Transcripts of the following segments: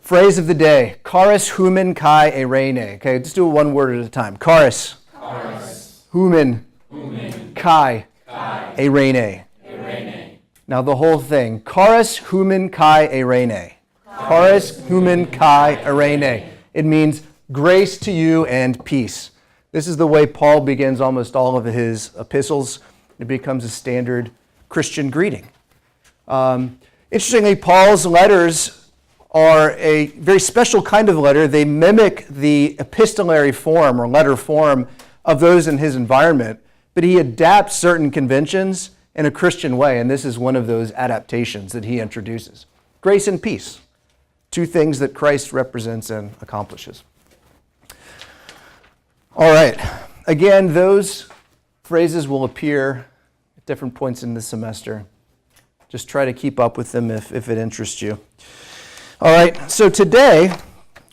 Phrase of the day, charis human kai eirene. Okay, let's do it one word at a time. Charis. Human. Kai. Eirene. Now the whole thing. Charis human kai eirene. Charis human kai eirene. It means grace to you and peace. This is the way Paul begins almost all of his epistles. It becomes a standard Christian greeting. Interestingly, Paul's letters are a very special kind of letter. They mimic the epistolary form or letter form of those in his environment, but he adapts certain conventions in a Christian way, and this is one of those adaptations that he introduces. Grace and peace, two things that Christ represents and accomplishes. All right, again, those phrases will appear at different points in the semester. Just try to keep up with them if it interests you. All right, so today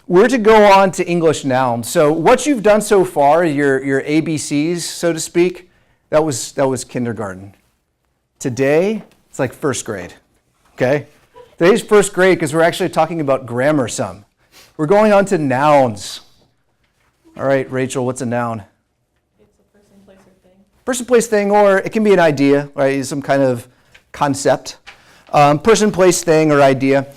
we're to go on to English nouns. So what you've done so far, your ABCs, so to speak, that was kindergarten. Today, it's like first grade, okay? Today's first grade because we're actually talking about grammar some. We're going on to nouns. All right, Rachel, what's a noun? It's a person, place, or thing. Person, place, thing, or it can be an idea, right? Some kind of concept. Person, place, thing, or idea.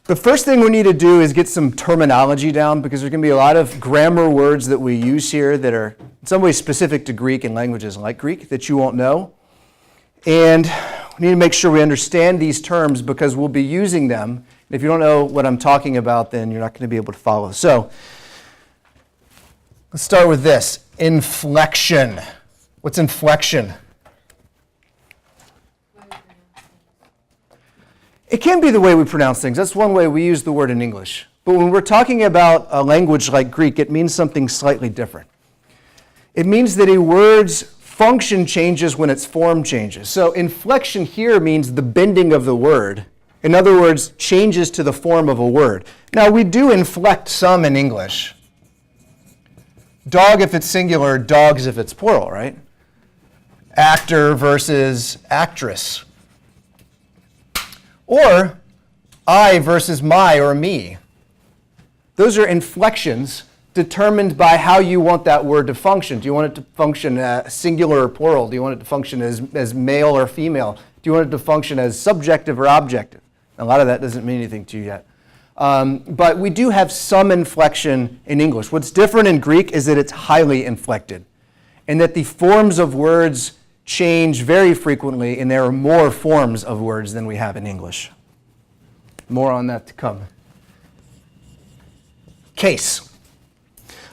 The first thing we need to do is get some terminology down because there's going to be a lot of grammar words that we use here that are in some way specific to Greek and languages like Greek that you won't know. And we need to make sure we understand these terms because we'll be using them. And if you don't know what I'm talking about, then you're not going to be able to follow. So let's start with this. Inflection. What's inflection? It can be the way we pronounce things. That's one way we use the word in English. But when we're talking about a language like Greek, it means something slightly different. It means that a word's function changes when its form changes. So inflection here means the bending of the word. In other words, changes to the form of a word. Now, we do inflect some in English. Dog if it's singular, dogs if it's plural, right? Actor versus actress. Or I versus my or me. Those are inflections determined by how you want that word to function. Do you want it to function singular or plural? Do you want it to function as male or female? Do you want it to function as subjective or objective? A lot of that doesn't mean anything to you yet. But we do have some inflection in English. What's different in Greek is that it's highly inflected and that the forms of words change very frequently, and there are more forms of words than we have in English. More on that to come. Case.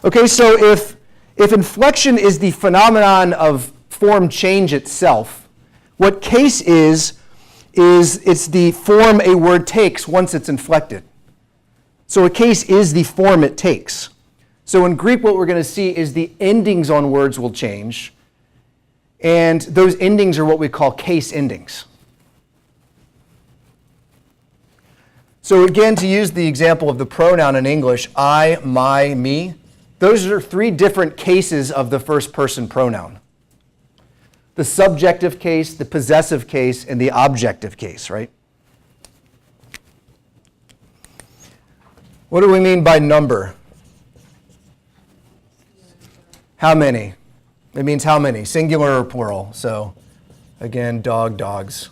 Okay, so if inflection is the phenomenon of form change itself, what case is it's the form a word takes once it's inflected. So a case is the form it takes. So in Greek, what we're going to see is the endings on words will change. And those endings are what we call case endings. So again, to use the example of the pronoun in English, I, my, me, those are three different cases of the first person pronoun. The subjective case, the possessive case, and the objective case, right? What do we mean by number? How many? It means how many, singular or plural. So again, dog, dogs.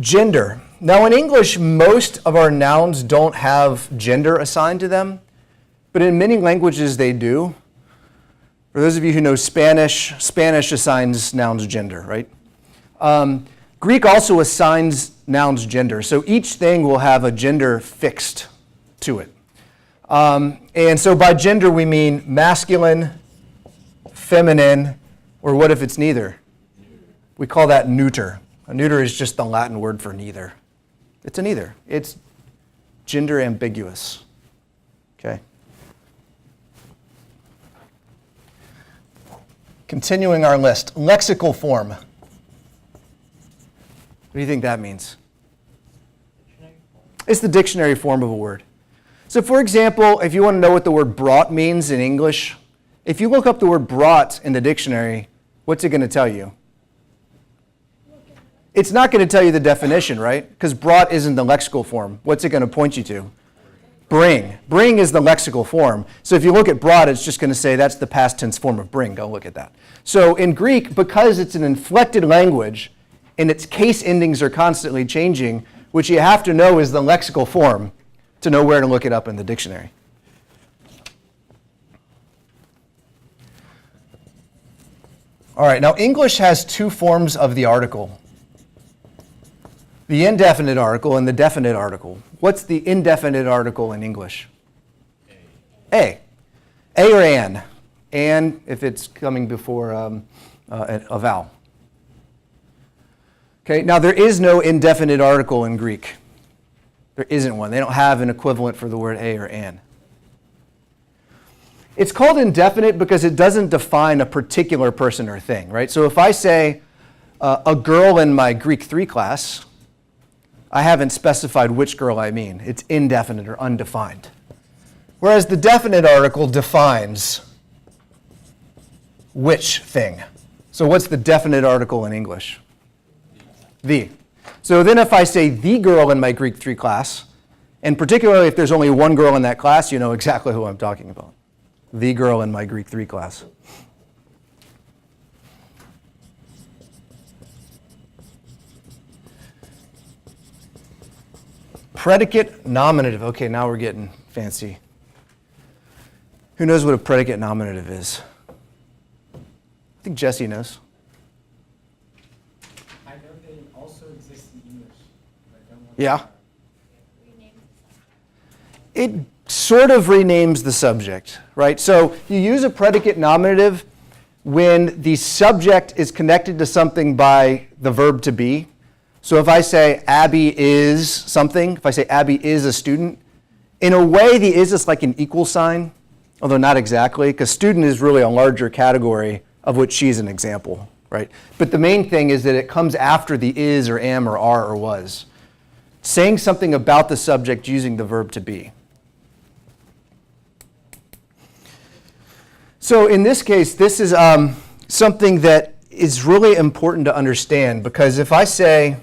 Gender. Now in English, most of our nouns don't have gender assigned to them, but in many languages they do. For those of you who know Spanish, Spanish assigns nouns gender, right? Greek also assigns nouns gender. So each thing will have a gender fixed to it. And so by gender we mean masculine, feminine, or what if it's neither? We call that neuter. A neuter is just the Latin word for neither. It's a neither. It's gender ambiguous. Okay. Continuing our list, lexical form. What do you think that means? It's the dictionary form of a word. So for example, if you want to know what the word brought means in English, if you look up the word brought in the dictionary, what's it going to tell you? It's not going to tell you the definition, right? Because brought isn't the lexical form. What's it going to point you to? Bring. Bring is the lexical form. So if you look at brought, it's just going to say that's the past tense form of bring. Go look at that. So in Greek, because it's an inflected language and its case endings are constantly changing, what you have to know is the lexical form to know where to look it up in the dictionary. All right, now English has two forms of the article. The indefinite article and the definite article. What's the indefinite article in English? A. A or an. And if it's coming before a vowel. Okay, now there is no indefinite article in Greek. There isn't one. They don't have an equivalent for the word a or an. It's called indefinite because it doesn't define a particular person or thing, right? So if I say a girl in my Greek 3 class, I haven't specified which girl I mean. It's indefinite or undefined. Whereas the definite article defines which thing. So what's the definite article in English? The. So then if I say the girl in my Greek 3 class, and particularly if there's only one girl in that class, you know exactly who I'm talking about. The girl in my Greek 3 class. Predicate nominative. Okay, now we're getting fancy. Who knows what a predicate nominative is? I think Jesse knows. I know they also exist in English. But I don't know. Yeah. It sort of renames the subject, right? So you use a predicate nominative when the subject is connected to something by the verb to be. So if I say Abby is something, if I say Abby is a student, in a way the is like an equal sign, although not exactly, because student is really a larger category of which she's an example, right? But the main thing is that it comes after the is or am or are or was, saying something about the subject using the verb to be. So in this case, this is something that is really important to understand, because if I say,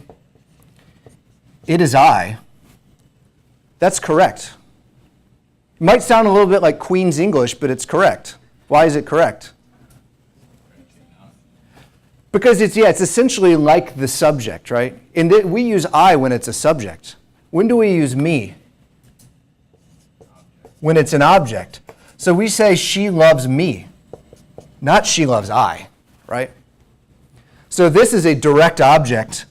it is I, that's correct. It might sound a little bit like Queen's English, but it's correct. Why is it correct? Because it's essentially like the subject, right? And we use I when it's a subject. When do we use me? When it's an object. So we say she loves me, not she loves I, right? So this is a direct object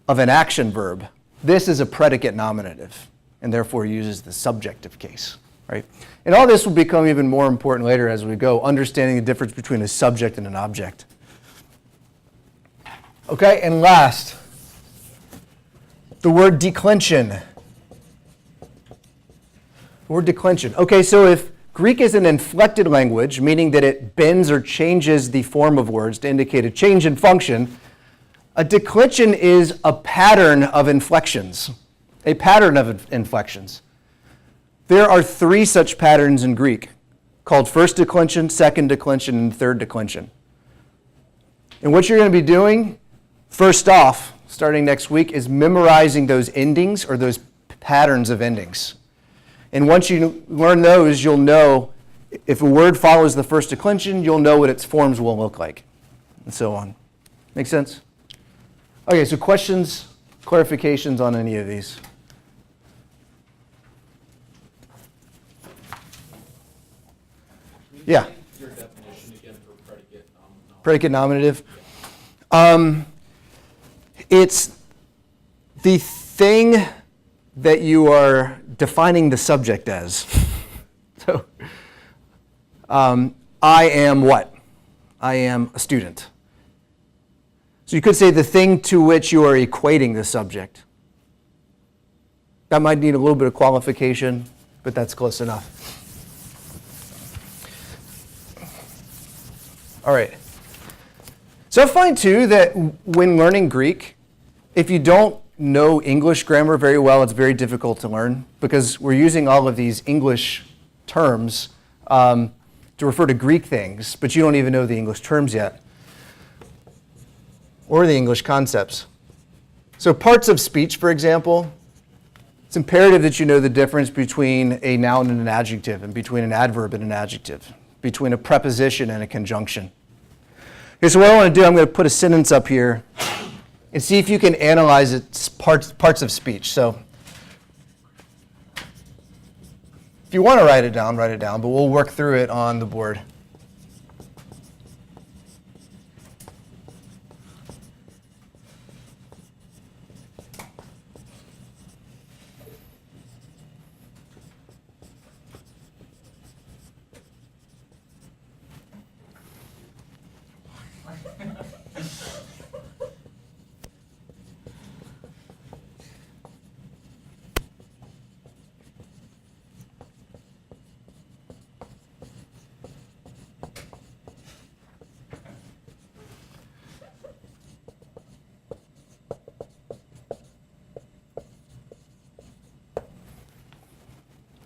of an action verb. This is a predicate nominative, and therefore uses the subjective case, right? And all this will become even more important later as we go, understanding the difference between a subject and an object. Okay, and last, the word declension. The word declension. Okay, so if Greek is an inflected language, meaning that it bends or changes the form of words to indicate a change in function, a declension is a pattern of inflections. A pattern of inflections. There are 3 such patterns in Greek, called first declension, second declension, and third declension. And what you're going to be doing, first off, starting next week, is memorizing those endings or those patterns of endings. And once you learn those, you'll know if a word follows the first declension, you'll know what its forms will look like, and so on. Make sense? Okay, so questions, clarifications on any of these? Yeah. Your definition again for predicate nominative. Predicate nominative. It's the thing that you are defining the subject as. So, I am what? I am a student. So you could say the thing to which you are equating the subject. That might need a little bit of qualification, but that's close enough. All right. So I find too that when learning Greek, if you don't know English grammar very well, it's very difficult to learn because we're using all of these English terms to refer to Greek things, but you don't even know the English terms yet or the English concepts. So parts of speech, for example, it's imperative that you know the difference between a noun and an adjective, and between an adverb and an adjective, between a preposition and a conjunction. Okay, so what I want to do, I'm going to put a sentence up here and see if you can analyze its parts of speech. So if you want to write it down, but we'll work through it on the board.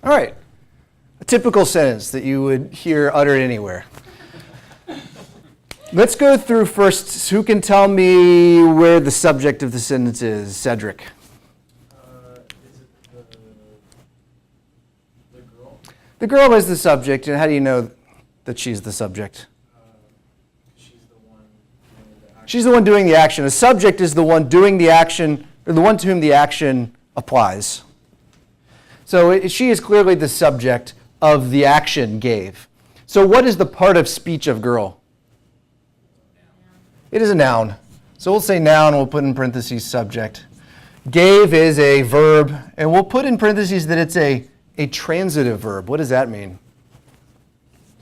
All right, a typical sentence that you would hear uttered anywhere. Let's go through first. Who can tell me where the subject of the sentence is? Cedric. Is it the girl? The girl is the subject, and how do you know that she's the subject? She's the one doing the action. She's the one doing the action. A subject is the one doing the action, or the one to whom the action applies. So she is clearly the subject of the action gave. So what is the part of speech of girl? It is a noun. So we'll say noun, we'll put in parentheses subject. Gave is a verb, and we'll put in parentheses that it's a transitive verb. What does that mean?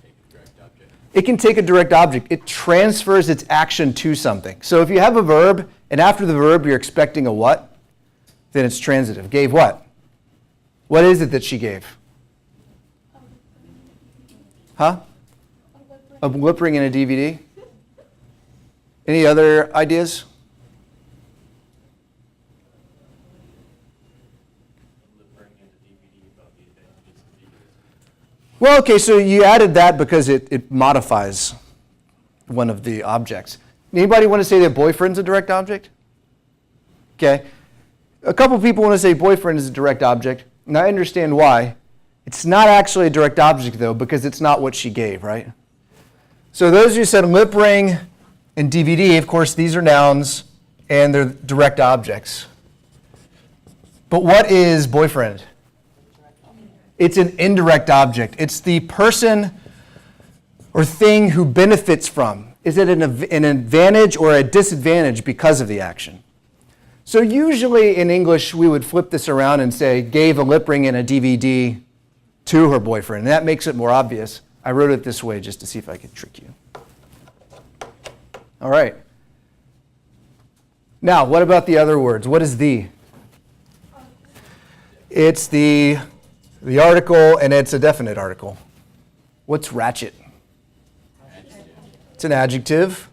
Take a direct object. It can take a direct object. It transfers its action to something. So if you have a verb, and after the verb you're expecting a what, then it's transitive. Gave what? What is it that she gave? Huh? A lip ring and a DVD? Any other ideas? Lip ring and a DVD about the advantages of veganism. Well, okay, so you added that because it modifies one of the objects. Anybody want to say that boyfriend's a direct object? Okay. A couple people want to say boyfriend is a direct object, and I understand why. It's not actually a direct object, though, because it's not what she gave, right? So those who said lip ring and DVD, of course, these are nouns, and they're direct objects. But what is boyfriend? It's an indirect object. It's the person or thing who benefits from. Is it an advantage or a disadvantage because of the action? So usually in English, we would flip this around and say, gave a lip ring and a DVD to her boyfriend. And that makes it more obvious. I wrote it this way just to see if I could trick you. All right. Now, what about the other words? What is the? It's the article, and it's a definite article. What's ratchet? It's an adjective.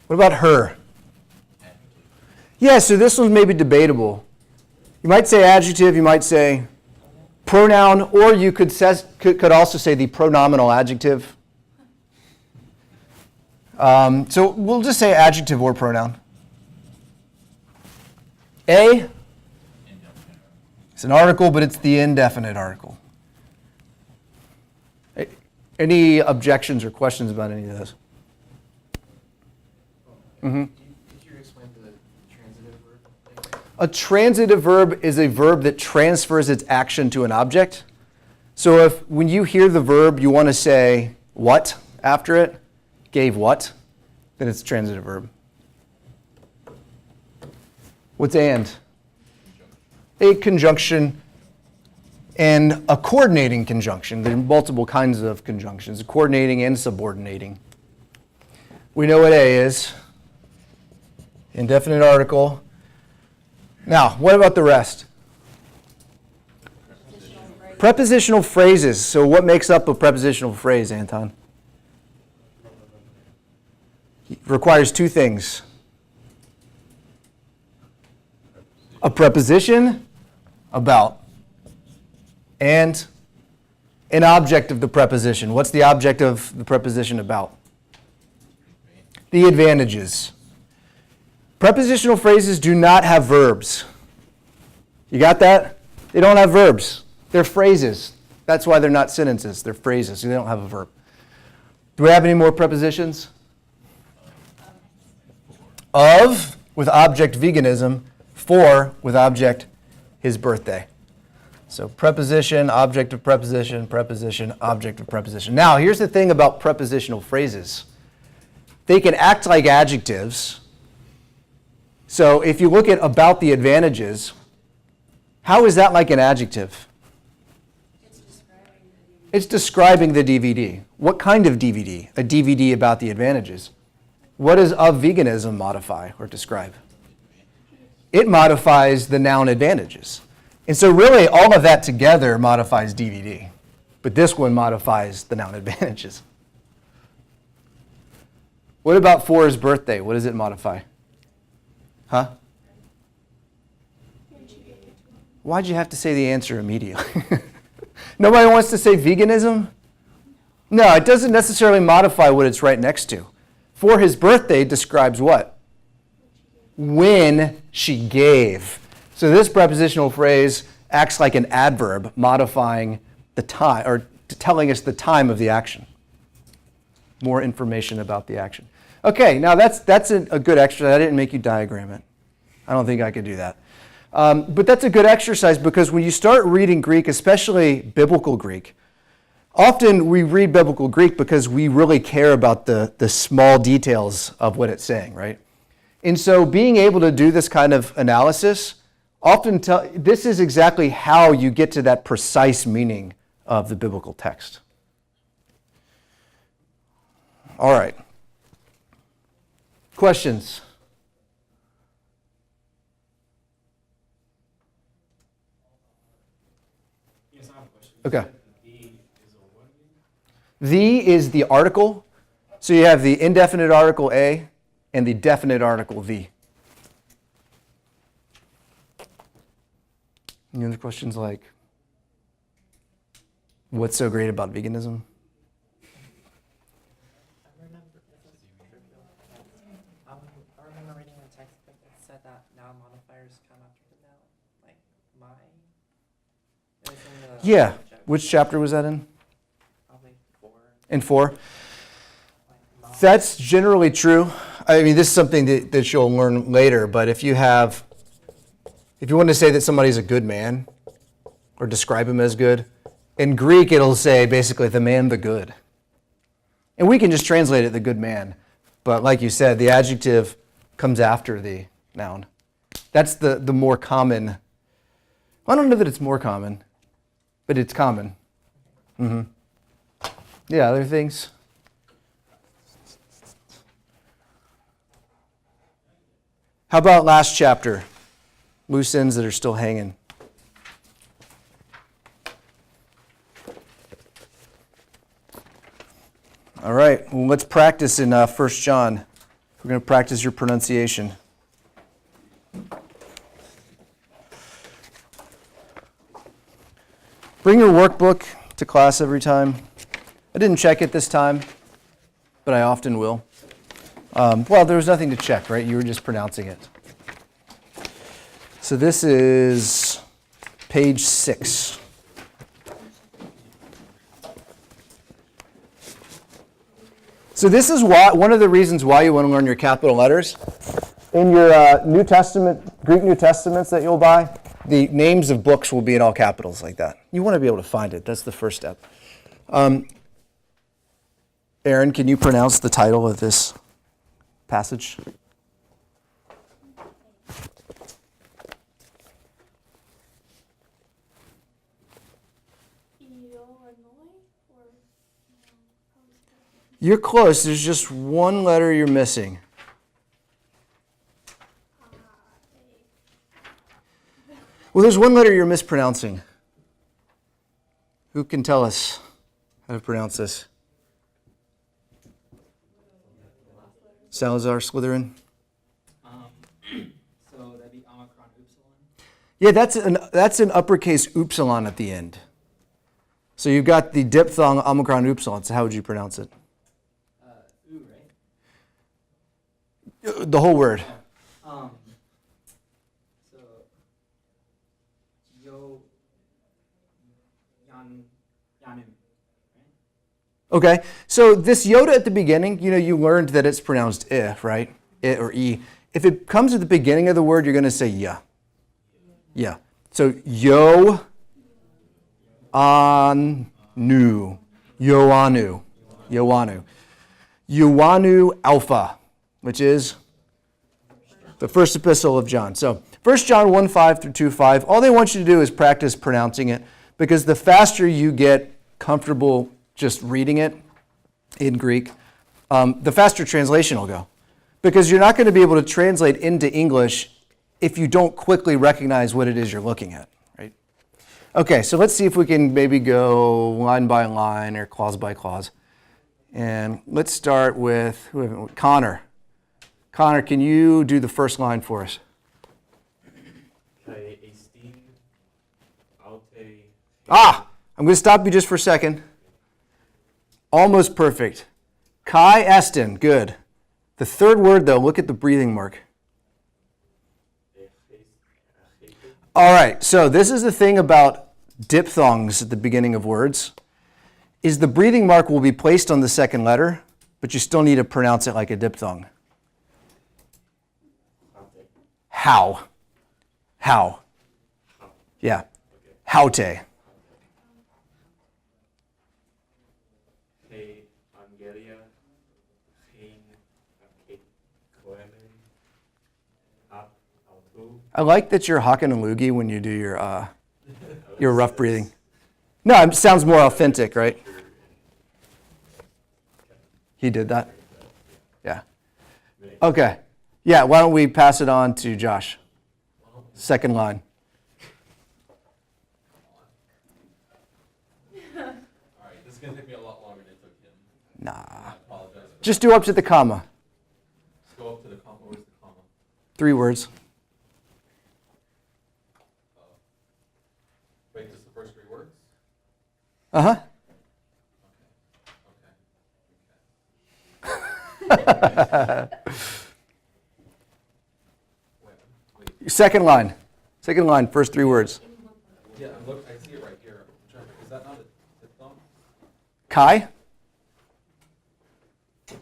What about her? Yeah, so this one's maybe debatable. You might say adjective, you might say pronoun, or you could also say the pronominal adjective. So we'll just say adjective or pronoun. A, it's an article, but it's the indefinite article. Any objections or questions about any of those? Mm-hmm. Could you explain the transitive verb thing? A transitive verb is a verb that transfers its action to an object. So if when you hear the verb, you want to say what after it, gave what, then it's a transitive verb. What's and? A conjunction and a coordinating conjunction. There are multiple kinds of conjunctions, coordinating and subordinating. We know what A is. Indefinite article. Now, what about the rest? Prepositional phrases. So what makes up a prepositional phrase, Anton? It requires two things. A preposition, about, and an object of the preposition. What's the object of the preposition about? The advantages. Prepositional phrases do not have verbs. You got that? They don't have verbs. They're phrases. That's why they're not sentences. They're phrases. They don't have a verb. Do we have any more prepositions? Of, with object veganism. For, with object his birthday. So preposition, object of preposition, preposition, object of preposition. Now, here's the thing about prepositional phrases. They can act like adjectives. So if you look at about the advantages, how is that like an adjective? It's describing the DVD. What kind of DVD? A DVD about the advantages. What does of veganism modify or describe? It modifies the noun advantages. And so really all of that together modifies DVD. But this one modifies the noun advantages. What about for his birthday? What does it modify? Huh? Why'd you have to say the answer immediately? Nobody wants to say veganism? No, it doesn't necessarily modify what it's right next to. For his birthday describes what? When she gave. So this prepositional phrase acts like an adverb, modifying the time, or telling us the time of the action. More information about the action. Okay, now that's a good exercise. I didn't make you diagram it. I don't think I could do that. But that's a good exercise because when you start reading Greek, especially biblical Greek, often we read biblical Greek because we really care about the small details of what it's saying, right? And so being able to do this kind of analysis, this is exactly how you get to that precise meaning of the biblical text. All right. Questions? Yes, I have a question. Okay. The is a what again? The is the article. So you have the indefinite article a and the definite article the. Any other questions like, what's so great about veganism? I remember reading in a textbook that said that noun modifiers come after the noun, like my. It was in the Yeah. chapter, Which chapter was that in? probably 4. In 4? Like mom. That's generally true. I mean, this is something that you'll learn later, but if you want to say that somebody's a good man or describe him as good, in Greek it'll say basically the man, the good. And we can just translate it the good man. But like you said, the adjective comes after the noun. That's the more common. I don't know that it's more common, but it's common. Yeah, other things? How about last chapter? Loose ends that are still hanging. All right, well, let's practice in 1 John. We're going to practice your pronunciation. Bring your workbook to class every time. I didn't check it this time, but I often will. Well, there was nothing to check, right? You were just pronouncing it. So this is page 6. So this is one of the reasons why you want to learn your capital letters. In your New Testament, Greek New Testaments that you'll buy, the names of books will be in all capitals like that. You want to be able to find it. That's the first step. Aaron, can you pronounce the title of this passage? You're close. There's just one letter you're missing. Well, there's one letter you're mispronouncing. Who can tell us how to pronounce this? Salazar Slytherin? So that'd be Omicron Upsilon. Yeah, that's an uppercase upsilon at the end. So you've got the diphthong Omicron upsilon. So how would you pronounce it? Ooh, right? The whole word. So yo yanim, right? Okay, so this Yoda at the beginning, you learned that it's pronounced I, right? I or E. If it comes at the beginning of the word, you're going to say ya. Yeah. So yo anu. Yoanu. Yoanu. Yoanu Alpha, which is the first epistle of John. So 1 John 1:5 through 2:5, all they want you to do is practice pronouncing it, because the faster you get comfortable just reading it in Greek, the faster translation will go. Because you're not going to be able to translate into English if you don't quickly recognize what it is you're looking at, right? Okay, so let's see if we can maybe go line by line or clause by clause. And let's start with Connor. Connor, can you do the first line for us? Kai esteem aute. I'm going to stop you just for a second. Almost perfect. Kai Estin, good. The third word, though, look at the breathing mark. All right, so this is the thing about diphthongs at the beginning of words, is the breathing mark will be placed on the second letter, but you still need to pronounce it like a diphthong. How. Yeah. Haute. Hey Angelia. Hein koemen. Ap autu. I like that you're hawking and loogie when you do your rough breathing. No, it sounds more authentic, right? He did that? Yeah. Okay. Yeah, why don't we pass it on to Josh? Second line. All right, this is going to take me a lot longer than it took him. Nah. I apologize. For Just do up to the comma. Let's go up to the comma. Where's the comma? 3 words. Wait, just the first 3 words? Uh-huh. Okay. Wait. Second line. Second line, first 3 words. Yeah, I see it right here. Is that not a diphthong? Kai?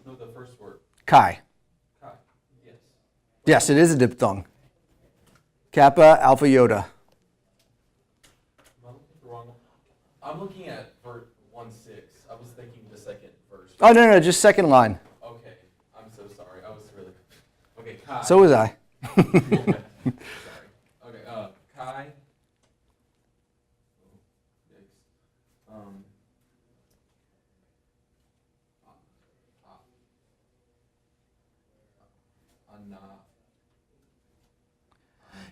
No, the first word. Kai. Kai. Yes. Yes, it is a diphthong. Kappa, Alpha, Yoda. Am I looking at the wrong one? I'm looking at verse 1:6. I was thinking the second verse. Oh, no, just second line. Okay. I'm so sorry. I was really... Okay, Kai. So was I. Sorry. Okay, Kai. Oh, yikes. Anna.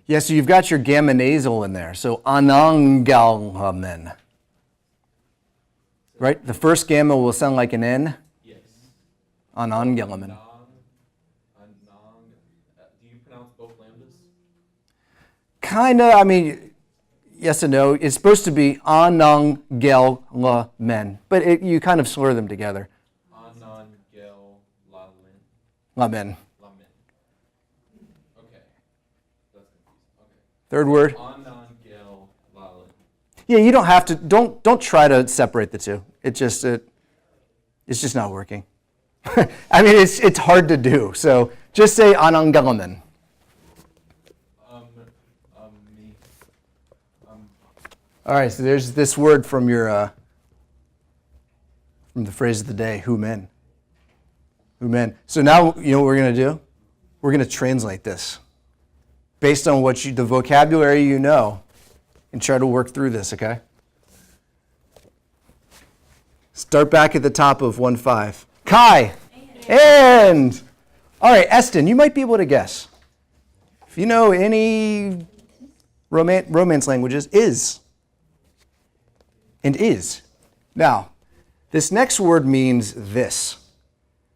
Yeah, so you've got your gamma nasal in there. So anangalamen. Right? The first gamma will sound like an N. Yes. Anangalamen. Anang. Do you pronounce both lambdas? Kinda, I mean, yes and no. It's supposed to be anangalamen, but you kind of slur them together. Anan gel lamen. Lamen. Lamen. Okay. That's confusing. Okay. Third word. Anan gel lamen. Yeah, you don't have to. Don't try to separate the two. It's just not working. I mean, it's hard to do. So just say anangalamen. Me. All right. So there's this word from your from the phrase of the day. Humen. Humen. So now you know what we're gonna do. We're gonna translate this based on the vocabulary you know, and try to work through this. Okay. Start back at the top of 1:5. Kai. And. All right, Eston, you might be able to guess. If you know any Romance languages, is. And is. Now, this next word means this.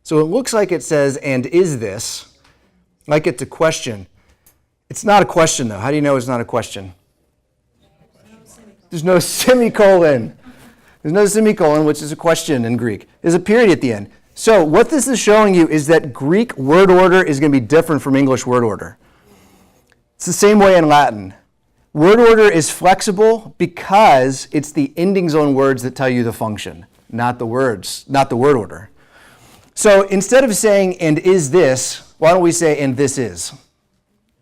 So it looks like it says, and is this, like it's a question. It's not a question, though. How do you know it's not a question? There's no semicolon. There's no semicolon, which is a question in Greek. There's a period at the end. So what this is showing you is that Greek word order is going to be different from English word order. It's the same way in Latin. Word order is flexible because it's the endings on words that tell you the function, not the words, not the word order. So instead of saying, and is this, why don't we say, and this is?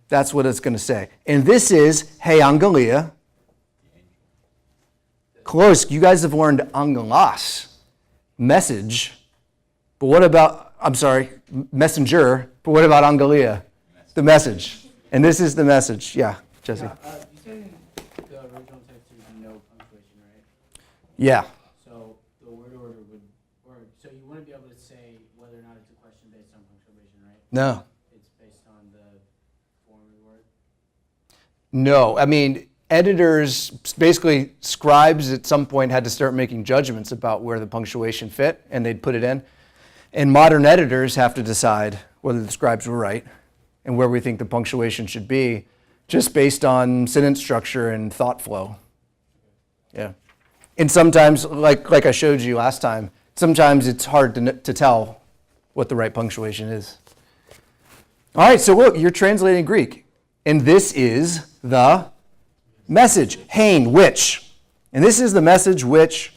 That's what it's going to say. And this is, hey, angelia. Close. You guys have learned angelos, message. But what about, messenger. But what about angelia? The message. And this is the message. Yeah, Jesse. You said in the original text there's no punctuation, right? Yeah. So the word order would, so you wouldn't be able to say whether or not it's a question based on punctuation, right? No. It's based on the form of the word? No. I mean, editors, basically scribes at some point had to start making judgments about where the punctuation fit, and they'd put it in. And modern editors have to decide whether the scribes were right and where we think the punctuation should be, just based on sentence structure and thought flow. Yeah. And sometimes, like I showed you last time, sometimes it's hard to tell what the right punctuation is. All right, so look, you're translating Greek. And this is the message. Hein, which. And this is the message which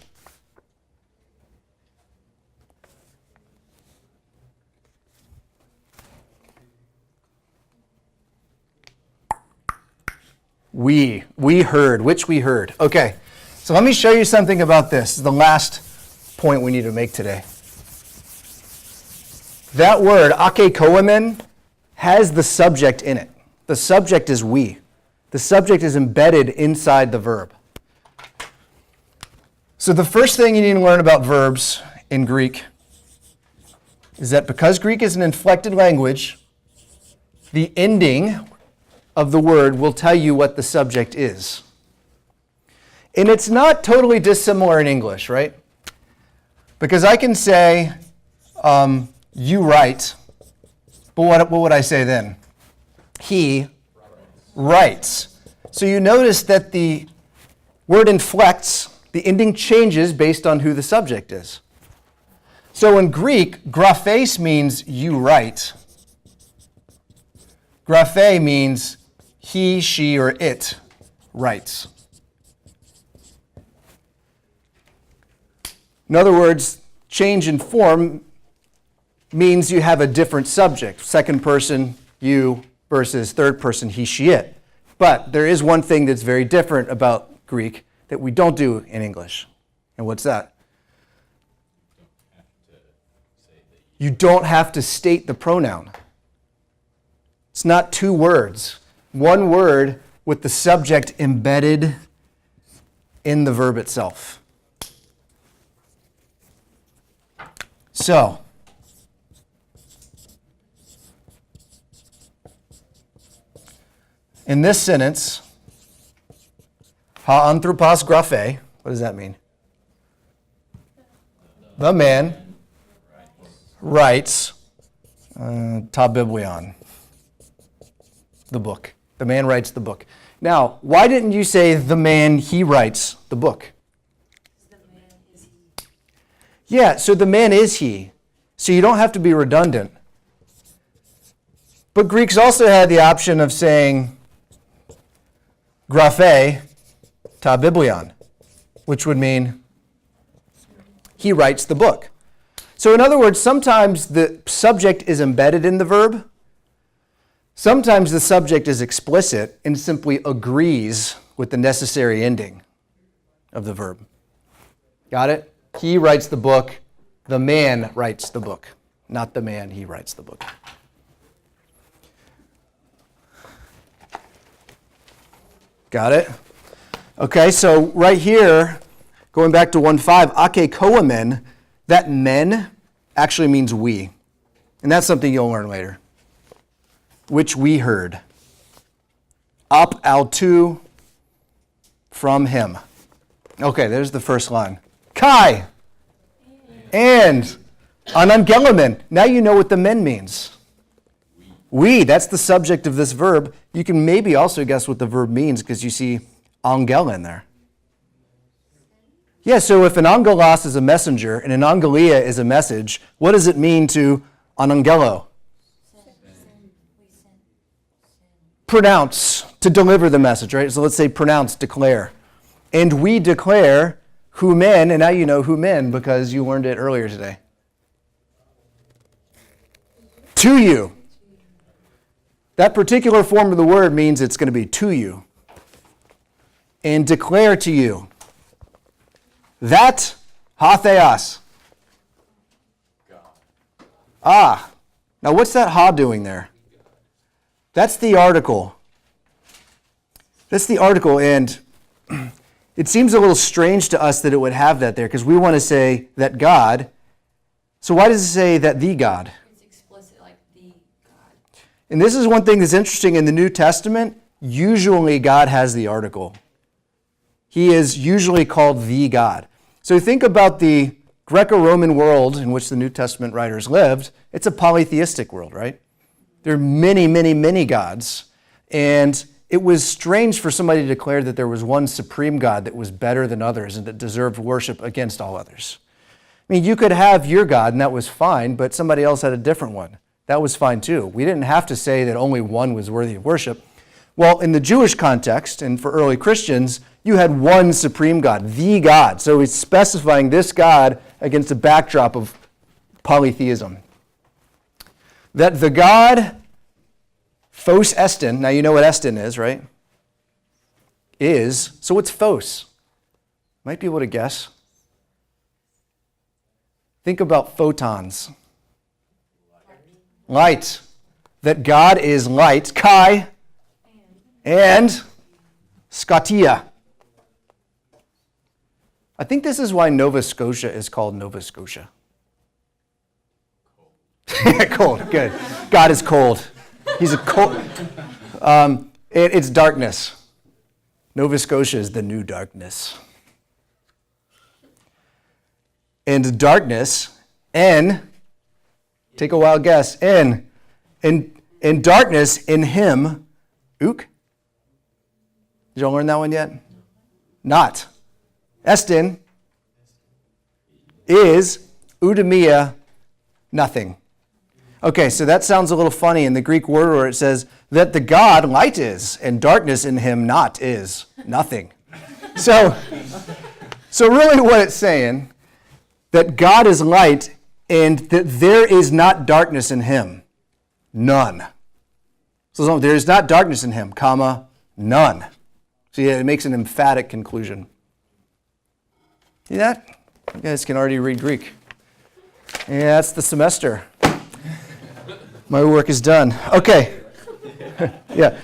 we heard, which we heard. Okay, so let me show you something about this. This is the last point we need to make today. That word, akekoemen, has the subject in it. The subject is we. The subject is embedded inside the verb. So the first thing you need to learn about verbs in Greek is that because Greek is an inflected language, the ending of the word will tell you what the subject is. And it's not totally dissimilar in English, right? Because I can say, you write, but what would I say then? He writes. So you notice that the word inflects, the ending changes based on who the subject is. So in Greek, graphes means you write. Graphe means he, she, or it writes. In other words, change in form means you have a different subject. Second person, you, versus third person, he, she, it. But there is one thing that's very different about Greek that we don't do in English. And what's that? You don't have to state the pronoun. It's not two words. One word with the subject embedded in the verb itself. So, in this sentence, ha anthropos graphe, what does that mean? The man writes ta biblion, the book. The man writes the book. Now, why didn't you say the man, he writes the book? The man is he. Yeah, so the man is he. So you don't have to be redundant. But Greeks also had the option of saying graphe ta biblion, which would mean he writes the book. So in other words, sometimes the subject is embedded in the verb. Sometimes the subject is explicit and simply agrees with the necessary ending of the verb. Got it? He writes the book. The man writes the book. Not the man, he writes the book. Got it? Okay, so right here, going back to 1.5, akekoemen, that men actually means we. And that's something you'll learn later. Which we heard. Ap autu, from him. Okay, there's the first line. Kai, and anangelamen. Now you know what the men means. We, that's the subject of this verb. You can maybe also guess what the verb means because you see angel in there. Yeah, so if an angelos is a messenger and an angelia is a message, what does it mean to an angelo? pronounce, to deliver the message, right? So let's say pronounce, declare. And we declare humen, and now you know humen because you learned it earlier today. To you. That particular form of the word means it's going to be to you. And declare to you. That hatheos. Ah. Now what's that ha doing there? That's the article. That's the article, and it seems a little strange to us that it would have that there, because we want to say that God. So why does it say that the God? It's explicit, like the God. And this is one thing that's interesting in the New Testament. Usually God has the article. He is usually called the God. So think about the Greco-Roman world in which the New Testament writers lived. It's a polytheistic world, right? There are many, many, many gods. And it was strange for somebody to declare that there was one supreme God that was better than others and that deserved worship against all others. I mean, you could have your God, and that was fine, but somebody else had a different one. That was fine too. We didn't have to say that only one was worthy of worship. Well, in the Jewish context, and for early Christians, you had one supreme God, the God. So he's specifying this God against a backdrop of polytheism. That the God, Phos Estin, now you know what Estin is, right? Is, so what's Phos? Might be able to guess. Think about photons. Light. That God is light, Kai, and Scotia. I think this is why Nova Scotia is called Nova Scotia. Cold, good. God is cold. He's a cold. It's darkness. Nova Scotia is the new darkness. And darkness, N, take a wild guess, N, in darkness, in him, ook. Did y'all learn that one yet? Not. Estin is eudaimonia, nothing. Okay, so that sounds a little funny in the Greek word where it says that the God light is, and darkness in him not is, nothing. So really what it's saying, that God is light and that there is not darkness in him, none. So there is not darkness in him, comma, none. See, it makes an emphatic conclusion. See that? You guys can already read Greek. Yeah, that's the semester. My work is done. Okay. Yeah.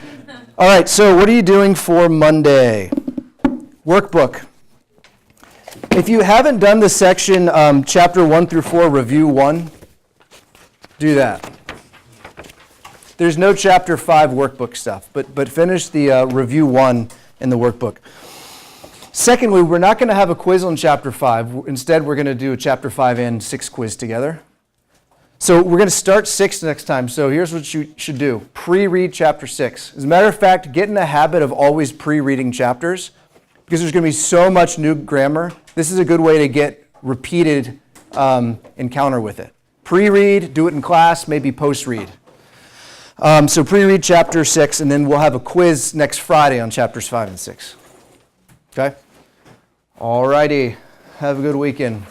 All right, so what are you doing for Monday? Workbook. If you haven't done the section chapter 1 through 4, review 1, do that. There's no chapter 5 workbook stuff, but finish the review 1 in the workbook. Secondly, we're not going to have a quiz on chapter 5. Instead, we're going to do a chapter 5 and 6 quiz together. So we're going to start 6 next time. So here's what you should do. Pre-read chapter 6. As a matter of fact, get in the habit of always pre-reading chapters because there's going to be so much new grammar. This is a good way to get repeated encounter with it. Pre-read, do it in class, maybe post-read. So pre-read chapter 6, and then we'll have a quiz next Friday on chapters 5 and 6. Okay? All righty. Have a good weekend.